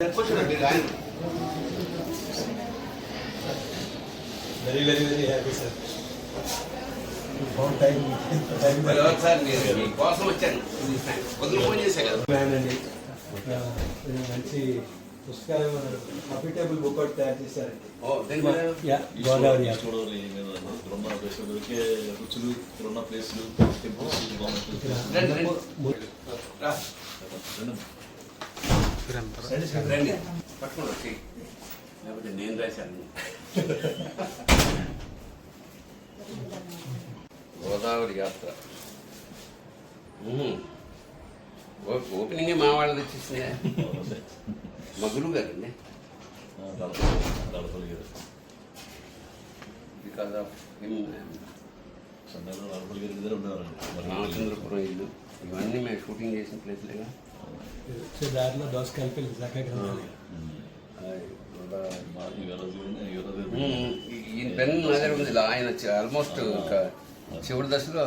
Very, very happy, sir. Found time. Plan and మంచి పుస్తకాలు అఫిటేబుల్ book out తయారు చేశారండి. గోదావరి రుచులు ఉన్న ప్లేస్లు పట్టుకోండి లేకపోతే నేను రాశాను. గోదావరి యాత్ర ఓపెనింగే మా వాళ్ళది వచ్చేసింది. మా గురువు గారు అండి. బికాజ్ ఆఫ్ రామచంద్రపురం ఇల్లు ఇవన్నీ మేము షూటింగ్ చేసిన ప్లేస్లేగా. దారిలో దోసకాయలు ఈయన పెన్ నా దగ్గర ఉంది. ఆయన ఆల్మోస్ట్ ఇంకా చివరి దశలో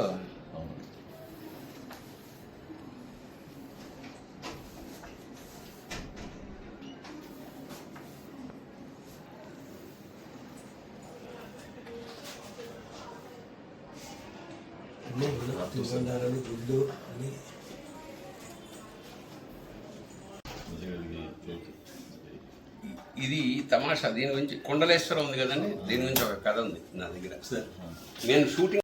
గుడ్డు అని ఇది తమాషా. దీని గురించి కొండలేశ్వరం ఉంది కదండి, దీని గురించి ఒక కథ ఉంది నా దగ్గర. నేను షూటింగ్